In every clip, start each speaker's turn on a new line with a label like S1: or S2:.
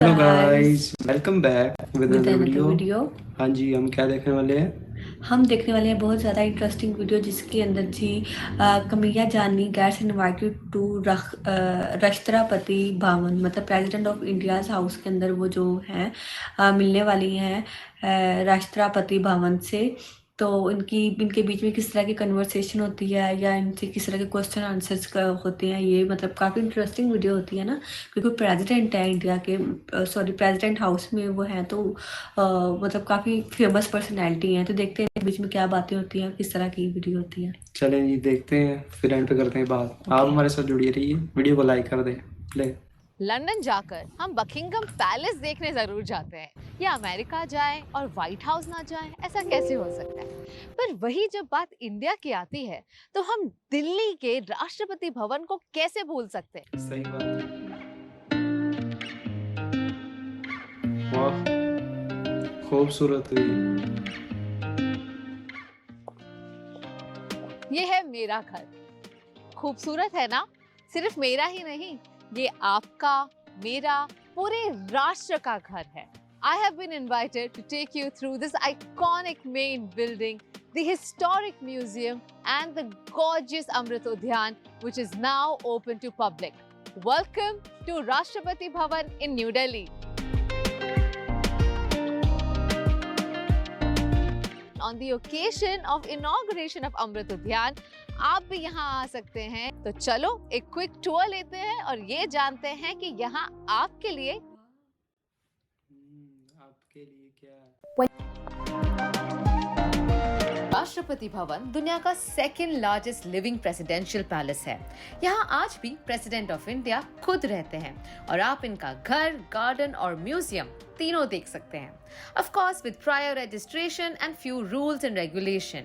S1: Hello
S2: guys
S1: guys, welcome back with
S2: with
S1: another
S2: another
S1: video.
S2: Video.
S1: हाँ जी, हम क्या देखने वाले हैं?
S2: हम देखने वाले हैं बहुत ज़्यादा इंटरेस्टिंग वीडियो जिसके अंदर जी कमिया जानी gets invited to Rashtrapati Bhavan मतलब प्रेसिडेंट ऑफ इंडियाज हाउस के अंदर वो जो है मिलने वाली हैं राष्ट्रपति भवन से। तो इनके बीच में किस तरह की कन्वर्सेशन होती है या इनसे किस तरह के क्वेश्चन आंसर्स होते हैं, ये मतलब काफ़ी इंटरेस्टिंग वीडियो होती है ना, क्योंकि प्रेसिडेंट है इंडिया के, सॉरी प्रेसिडेंट हाउस में वो हैं, तो मतलब काफ़ी फेमस पर्सनैलिटी हैं। तो देखते हैं बीच में क्या बातें होती हैं, किस तरह की वीडियो होती है।
S1: चलें जी, देखते हैं, फिर एंड पे करते हैं बात। आप हमारे साथ जुड़िए रहिए, वीडियो को लाइक कर दें। प्ले।
S3: लंदन जाकर हम बकिंगम पैलेस देखने जरूर जाते हैं, या अमेरिका जाएं और व्हाइट हाउस ना जाएं, ऐसा कैसे हो सकता है। पर वही जब बात इंडिया की आती है तो हम दिल्ली के राष्ट्रपति भवन को कैसे भूल सकते हैं।
S1: सही बात है। वाह, खूबसूरत हुई।
S3: ये है मेरा घर। खूबसूरत है ना? सिर्फ मेरा ही नहीं, ये आपका, मेरा, पूरे राष्ट्र का घर है। I have been invited to take you through this iconic main building, the historic museum, and the gorgeous Amrit Udyan, which is now open to public. Welcome to Rashtrapati Bhavan in New Delhi. On the occasion of inauguration of Amrit Udyan, आप भी यहाँ आ सकते हैं। तो चलो एक quick tour लेते हैं और ये जानते हैं कि यहाँ आपके लिए
S1: आपके लिए क्या है?
S3: राष्ट्रपति भवन दुनिया का second largest living presidential palace है। यहाँ आज भी प्रेसिडेंट ऑफ इंडिया खुद रहते हैं और आप इनका घर, गार्डन और म्यूजियम तीनों देख सकते हैं। Of course, with prior registration and few rules and regulation.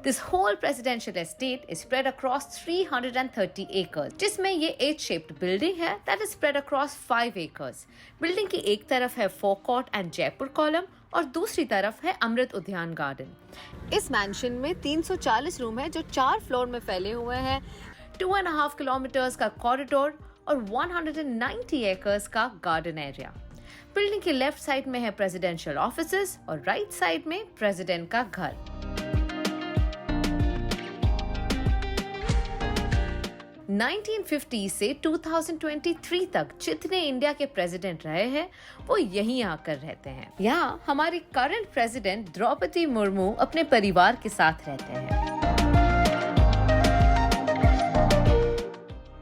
S3: This whole presidential estate is spread across 330 acres, जिसमें ये H-shaped building है that is spread across 5 acres. Building की एक तरफ है forecourt and जयपुर कॉलम और दूसरी तरफ है अमृत उद्यान गार्डन। इस मैंशन में 340 रूम है जो 4 फ्लोर में फैले हुए हैं, 2.5 किलोमीटर्स का कॉरिडोर और 190 एकर्स का गार्डन एरिया। बिल्डिंग के लेफ्ट साइड में है प्रेसिडेंशियल ऑफिसेज और राइट साइड में प्रेसिडेंट का घर। – 1950 से 2023 तक जितने इंडिया के प्रेसिडेंट रहे हैं वो यहीं आकर रहते हैं। यहाँ हमारी करंट प्रेसिडेंट द्रौपदी मुर्मू अपने परिवार के साथ रहते हैं।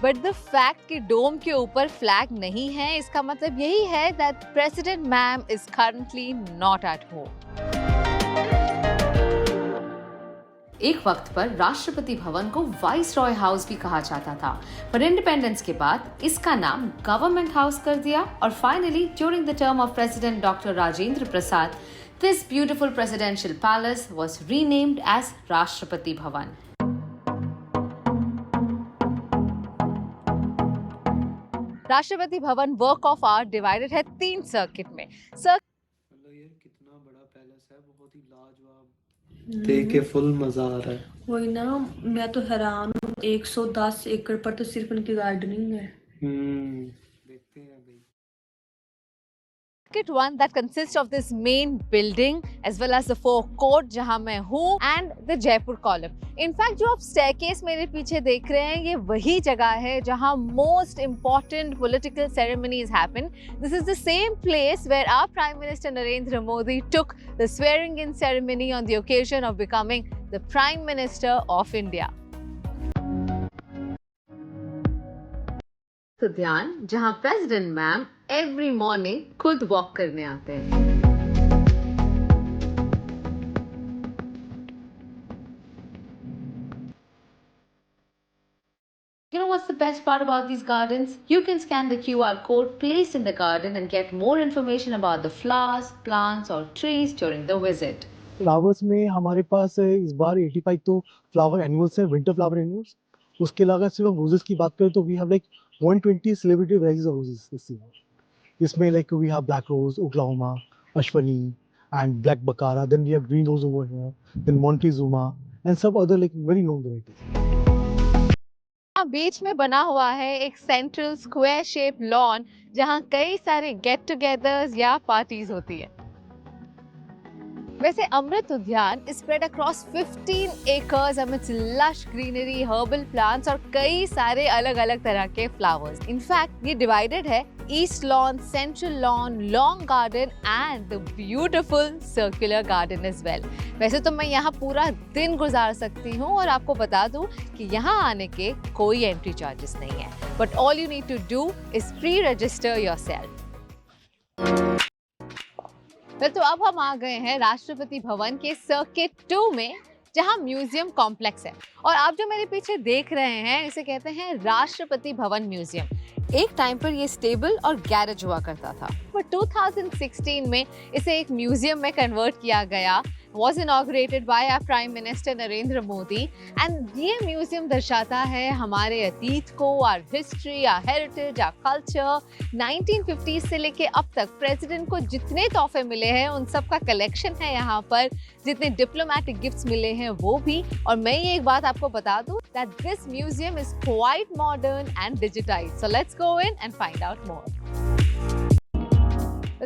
S3: बट द फैक्ट कि डोम के ऊपर फ्लैग नहीं है, इसका मतलब यही है that president ma'am is currently not at home. एक वक्त पर राष्ट्रपति भवन को वाइस रॉय हाउस भी कहा जाता था, पर इंडिपेंडेंस के बाद इसका नाम गवर्नमेंट हाउस कर दिया और finally during the term of president doctor Rajendra Prasad this beautiful presidential palace was renamed as Rashtrapati Bhavan. Rashtrapati Bhavan work of art divided है 3 सर्किट में।
S1: मतलब ये कितना बड़ा पैलेस है, बहुत ही लाजवाब, देख के फुल मजा आ रहा है।
S2: वही ना, मैं तो हैरान हूँ, 110 एकड़ पर तो सिर्फ उनकी गार्डनिंग है।
S1: देखते हैं भाई।
S3: Circuit 1 that consists of this main building as well as the forecourt जहाँ मैं हूँ and the Jaipur column. In fact जो आप staircase मेरे पीछे देख रहे हैं ये वही जगह है जहाँ most important political ceremonies happen. This is the same place where our Prime Minister Narendra Modi took the swearing in ceremony on the occasion of becoming the Prime Minister of India. तो ध्यान जहाँ president ma'am every morning खुद walk करने आते हैं। You know what's the best part about these gardens? You can scan the QR code placed in the garden and get more information about the flowers, plants or trees during the visit.
S4: Flowers में हमारे पास इस बार 85 तो flower annuals हैं, winter flower annuals. उसके अलावा सिर्फ रोजेस की बात करें तो we have like 120 celebrity varieties of roses this year. इसमें like we have black rose, Oklahoma, Ashwini and black baccara, then we have green rose over here, then Montezuma and सब other like very known varieties.
S3: बीच में बना हुआ है एक central square shape lawn जहां कई सारे गेट टुगेदर्स या पार्टीज होती है। वैसे अमृत उद्यान is spread across 15 acres amidst lush greenery, herbal plants और कई सारे अलग-अलग तरह के flowers. In fact, ये divided है East Lawn, Central Lawn, Long Garden and the beautiful circular garden as well. वैसे तो मैं यहाँ पूरा दिन गुजार सकती हूँ और आपको बता दूँ कि यहाँ आने के कोई एंट्री चार्जेस नहीं है. But all you need to do is pre-register yourself. तो अब हम आ गए हैं राष्ट्रपति भवन के सर्किट 2 में, जहां म्यूजियम कॉम्प्लेक्स है। और आप जो मेरे पीछे देख रहे हैं इसे कहते हैं राष्ट्रपति भवन म्यूजियम। एक टाइम पर ये स्टेबल और गैरेज हुआ करता था, पर 2016 में इसे एक म्यूजियम में कन्वर्ट किया गया। was inaugurated by our Prime Minister Narendra Modi and ये म्यूजियम दर्शाता है हमारे अतीत को, our history, our heritage, our culture। 1950 से लेके अब तक प्रेसिडेंट को जितने तोहफे मिले हैं उन सब का कलेक्शन है यहाँ पर, जितने डिप्लोमेटिक गिफ्ट्स मिले हैं वो भी। और मैं ये एक बात आपको बता दूँ that this museum is quite modern and digitized, so let's go in and find out more।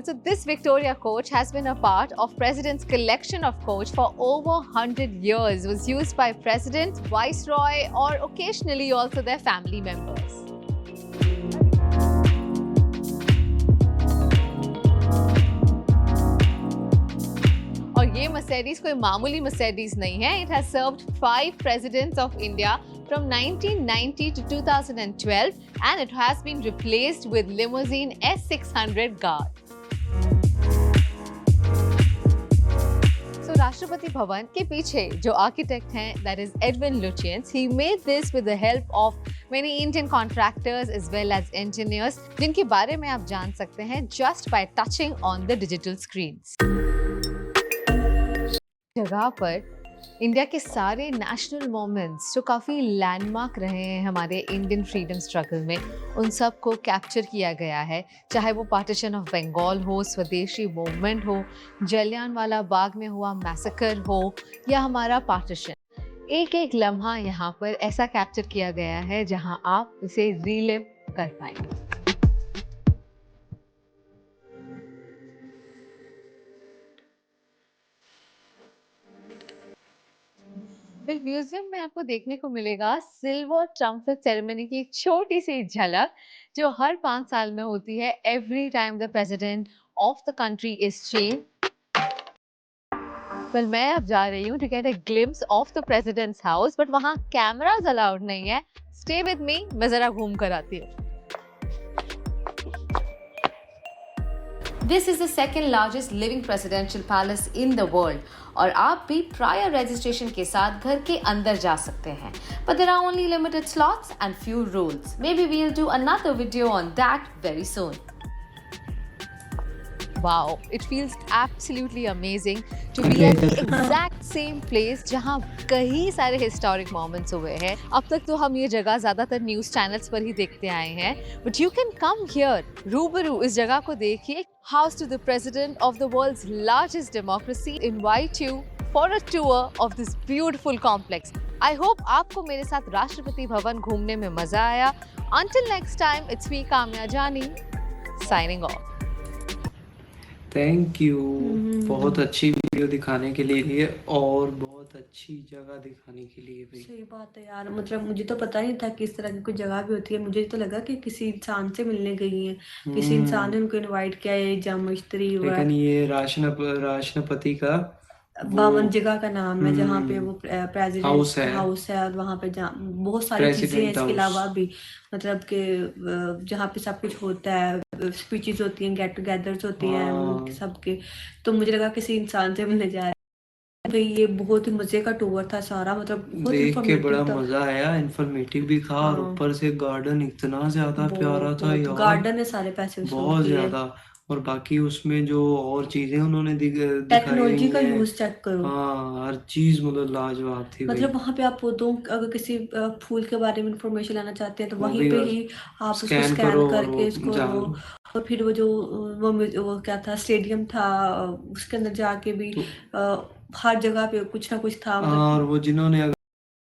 S3: So this Victoria coach has been a part of President's collection of coach for over 100 years. It was used by President, Viceroy or occasionally also their family members. और ये Mercedes कोई मामूली Mercedes नहीं है. It has served 5 presidents of India from 1990 to 2012 and it has been replaced with limousine S600 Guard. Rashtrapati Bhavan के पीछे जो architect हैं, that is Edwin Lutyens, he made this with the help of many Indian contractors as well as engineers, जिनके बारे में आप जान सकते हैं just by touching on the digital screens। जगह पर इंडिया के सारे नेशनल मोमेंट्स जो काफ़ी लैंडमार्क रहे हैं हमारे इंडियन फ्रीडम स्ट्रगल में, उन सब को कैप्चर किया गया है। चाहे वो पार्टीशन ऑफ बंगाल हो, स्वदेशी मूवमेंट हो, जलियांवाला बाग में हुआ मैसेकर हो या हमारा पार्टीशन, एक एक लम्हा यहाँ पर ऐसा कैप्चर किया गया है जहाँ आप इसे रीलिव कर पाएंगे। फिर म्यूजियम में आपको देखने को मिलेगा सिल्वर ट्रम्पेट सेरेमनी की एक छोटी सी झलक जो हर 5 साल में होती है, every time the president of the country is change. Well मैं अब जा रही हूँ to get a glimpse of the president's house, but वहाँ कैमराज अलाउड नहीं है। स्टे विद मी, मैं जरा घूम कर आती हूँ।
S5: This is the second largest living presidential palace in the world और आप भी prior registration के साथ घर के अंदर जा सकते हैं। But there are only limited slots and few rules. Maybe we'll do another video on that very soon.
S3: Wow, it feels absolutely amazing to be at the exact same place जहाँ कई सारे historic moments हुए हैं। अब तक तो हम ये जगह ज़्यादातर न्यूज़ चैनल्स पर ही देखते आए हैं, but you can come here, रूबरू इस जगह को देखिए। House to the President of the world's largest democracy invite you for a tour of this beautiful complex. I hope आपको मेरे साथ राष्ट्रपति भवन घूमने में मजा आया। Until next time, it's me Kamya जानी, signing off.
S1: थैंक यू बहुत अच्छी वीडियो दिखाने के लिए और बहुत अच्छी जगह दिखाने के लिए भी।
S2: सही बात है यार, मतलब मुझे तो पता नहीं था कि इस तरह की कोई जगह भी होती है। मुझे तो लगा कि किसी इंसान से मिलने गई हैं, किसी इंसान ने उनको इनवाइट किया है, जन्मोत्सवी हुआ है।
S1: लेकिन ये राष्ट्रपति का
S2: भवन जगह का नाम है जहाँ पे वो प्रेसिडेंट हाउस है और वहाँ पे बहुत सारी चीजें हैं। इसके अलावा भी मतलब कि जहाँ पे सब कुछ होता है, स्पीचेस होती हैं, गेट टुगेदर्स होती हैं सबके। तो मुझे लगा किसी इंसान से मिलने जा रहे हैं। भाई ये बहुत ही मजे का टूर था सारा, मतलब
S1: देख के बड़ा मजा आया, इन्फॉर्मेटिव भी था और ऊपर से गार्डन इतना ज्यादा प्यारा था यार।
S2: गार्डन है सारे पैसे
S1: बहुत ज्यादा, और बाकी उसमें जो और चीजें उन्होंने
S2: टेक्नोलॉजी का यूज चेक करो।
S1: हाँ, हर चीज मतलब लाजवाब थी।
S2: मतलब वहाँ पे आप पौधों अगर किसी फूल के बारे में इंफॉर्मेशन लेना चाहते हैं तो वहीं पे ही आप उसको स्कैन करके इसको और फिर वो जो वो क्या था, स्टेडियम था, उसके अंदर जाके भी हर जगह पे कुछ ना कुछ था।
S1: और वो जिन्होंने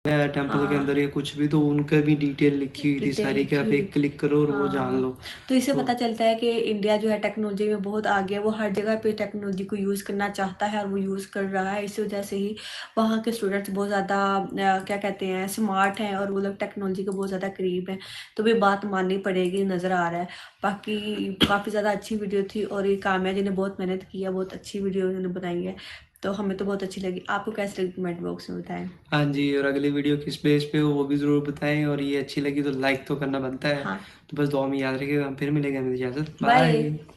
S1: टेम्पल के
S2: हाँ।
S1: अंदर या कुछ भी, तो उनका भी डिटेल लिखी हुई थी
S2: डिटेल
S1: सारी कि आप
S2: लिखी
S1: एक क्लिक करो और वो जान लो।
S2: तो इससे
S1: तो
S2: पता चलता है कि इंडिया जो है टेक्नोलॉजी में बहुत आगे है, वो हर जगह पे टेक्नोलॉजी को यूज़ करना चाहता है और वो यूज़ कर रहा है। इसी वजह से ही वहाँ के स्टूडेंट्स बहुत ज़्यादा क्या कहते हैं स्मार्ट हैं और वो लोग टेक्नोलॉजी के बहुत ज़्यादा करीब हैं। तो भी बात माननी पड़ेगी, नज़र आ रहा है। बाकी काफ़ी ज़्यादा अच्छी वीडियो थी और ये काम्या जी ने बहुत मेहनत की है, बहुत अच्छी वीडियो उन्होंने बनाई है, तो हमें तो बहुत अच्छी लगी। आपको कैसी लगी कमेंट बॉक्स में बताएं।
S1: हाँ जी, और अगली वीडियो किस बेस पे हो वो भी ज़रूर बताएं, और ये अच्छी लगी तो लाइक तो करना बनता है।
S2: हाँ,
S1: तो बस दुआ में याद रखिएगा, हम फिर मिलेंगे, मेरी इजाज़त,
S2: बाय।
S1: बाय।